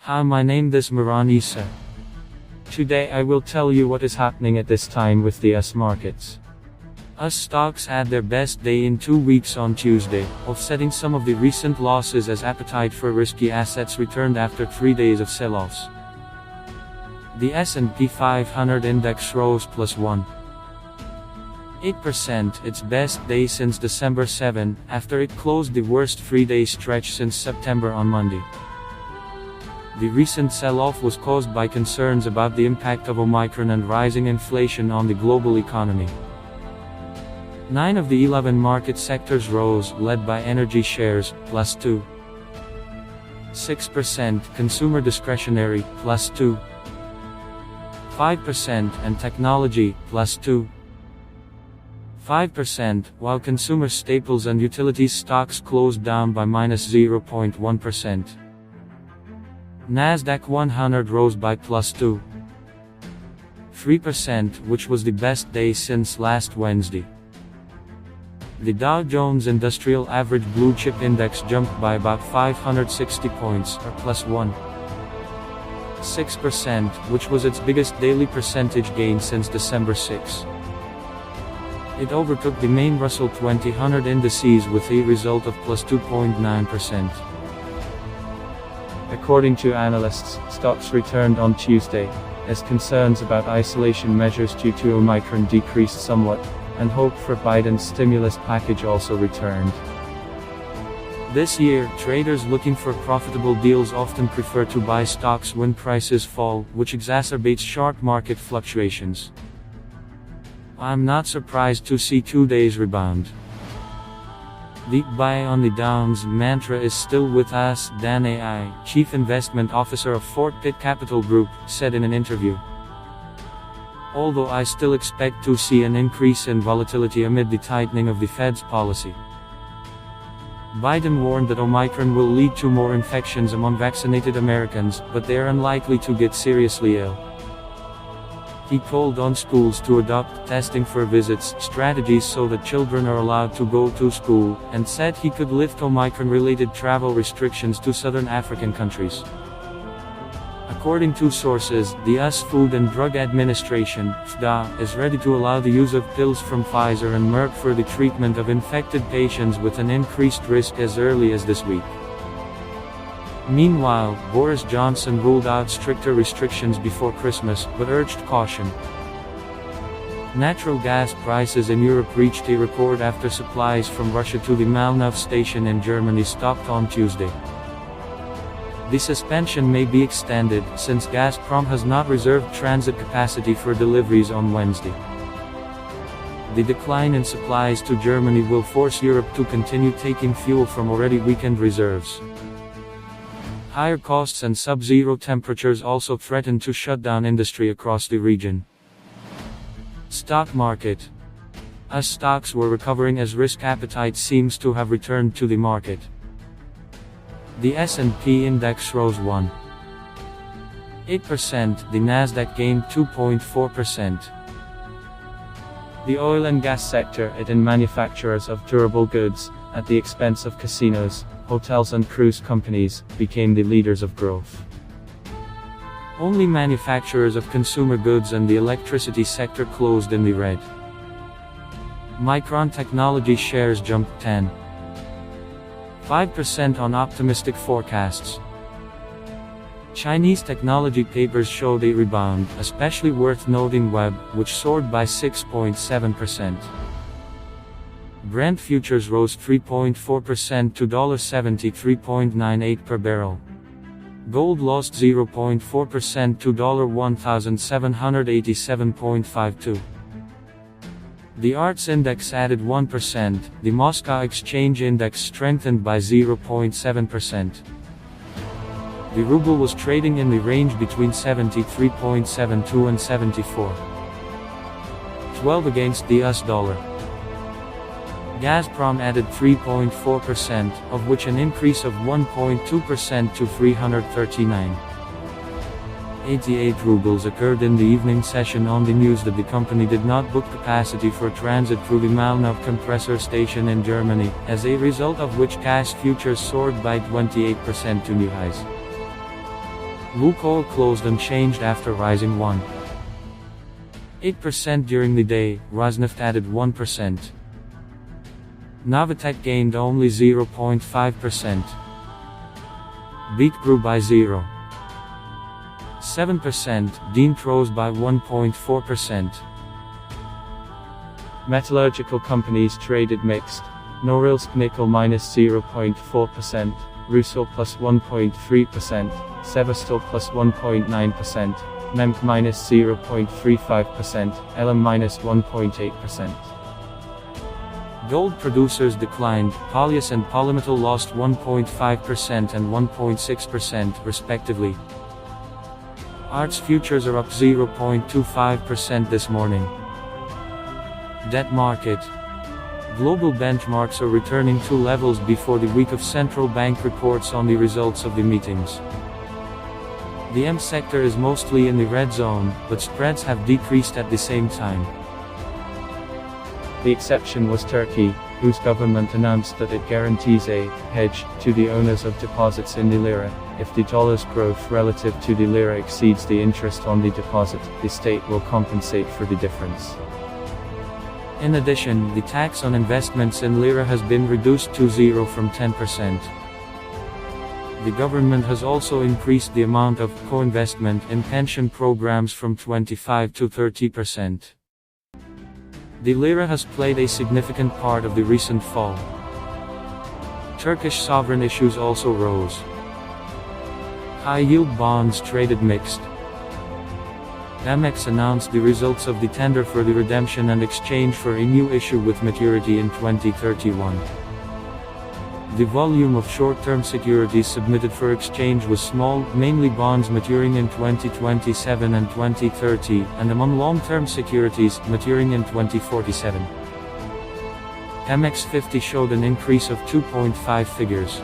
Hi, my name is Miran Issa. Today I will tell you what is happening at this time with the US markets. US stocks had their best day in 2 weeks on Tuesday, offsetting some of the recent losses as appetite for risky assets returned after 3 days of sell-offs. The S&P 500 index rose plus 1.8%, its best day since December 7, after it closed the worst 3-day stretch since September on Monday. The recent sell-off was caused by concerns about the impact of Omicron and rising inflation on the global economy. 9 of the 11 market sectors rose, led by energy shares, plus 2.6%, consumer discretionary, plus 2.5%, and technology, plus 2.5%, while consumer staples and utilities stocks closed down by minus 0.1%. Nasdaq 100 rose by plus 2.3%, which was the best day since last Wednesday. The Dow Jones Industrial Average Blue Chip Index jumped by about 560 points, or plus 1.6%, which was its biggest daily percentage gain since December 6. It overtook the main Russell 2000 indices with a result of plus 2.9%. According to analysts, stocks returned on Tuesday, as concerns about isolation measures due to Omicron decreased somewhat, and hope for Biden's stimulus package also returned. This year, traders looking for profitable deals often prefer to buy stocks when prices fall, which exacerbates sharp market fluctuations. I'm not surprised to see 2 days rebound. The "buy on the downs" mantra is still with us, Dan Ai, Chief Investment Officer of Fort Pitt Capital Group, said in an interview. Although I still expect to see an increase in volatility amid the tightening of the Fed's policy. Biden warned that Omicron will lead to more infections among vaccinated Americans, but they are unlikely to get seriously ill. He called on schools to adopt testing for visits strategies so that children are allowed to go to school, and said he could lift Omicron-related travel restrictions to southern African countries. According to sources, the US Food and Drug Administration, FDA, is ready to allow the use of pills from Pfizer and Merck for the treatment of infected patients with an increased risk as early as this week. Meanwhile, Boris Johnson ruled out stricter restrictions before Christmas, but urged caution. Natural gas prices in Europe reached a record after supplies from Russia to the Malnov station in Germany stopped on Tuesday. The suspension may be extended, since Gazprom has not reserved transit capacity for deliveries on Wednesday. The decline in supplies to Germany will force Europe to continue taking fuel from already weakened reserves. Higher costs and sub-zero temperatures also threaten to shut down industry across the region. Stock market. US stocks were recovering as risk appetite seems to have returned to the market. The S&P index rose 1.8%, the Nasdaq gained 2.4%. The oil and gas sector and manufacturers of durable goods, at the expense of casinos, hotels and cruise companies, became the leaders of growth. Only manufacturers of consumer goods and the electricity sector closed in the red. Micron Technology shares jumped 10.5% on optimistic forecasts. Chinese technology papers showed a rebound, especially worth noting Web, which soared by 6.7%. Brent futures rose 3.4% to $73.98 per barrel. Gold lost 0.4% to $1,787.52. The ARTS index added 1%, the Moscow Exchange Index strengthened by 0.7%. The ruble was trading in the range between 73.72 and 74.12 against the US dollar. Gazprom added 3.4%, of which an increase of 1.2% to 339.88 rubles occurred in the evening session on the news that the company did not book capacity for transit through the Malnov compressor station in Germany, as a result of which gas futures soared by 28% to new highs. Lukoil closed unchanged after rising 1.8% during the day. Rosneft added 1%. Novatek gained only 0.5%. Beat grew by 0.7%. Dient rose by 1.4%. Metallurgical companies traded mixed. Norilsk nickel minus 0.4%, Rusal plus 1.3%, Sevastol plus 1.9%, MEMC minus 0.35%, Elam minus 1.8%. Gold producers declined. Polyus and Polymetal lost 1.5% and 1.6% respectively. Arts futures are up 0.25% this morning. Debt market. Global benchmarks are returning to levels before the week of central bank reports on the results of the meetings. The M sector is mostly in the red zone, but spreads have decreased at the same time. The exception was Turkey, whose government announced that it guarantees a hedge to the owners of deposits in the lira. If the dollar's growth relative to the lira exceeds the interest on the deposit, the state will compensate for the difference. In addition, the tax on investments in lira has been reduced to 0 from 10%. The government has also increased the amount of co-investment in pension programs from 25 to 30%. The lira has played a significant part of the recent fall. Turkish sovereign issues also rose. High-yield bonds traded mixed. Amex announced the results of the tender for the redemption and exchange for a new issue with maturity in 2031. The volume of short-term securities submitted for exchange was small, mainly bonds maturing in 2027 and 2030, and among long-term securities, maturing in 2047. Amex 50 showed an increase of 2.5 figures.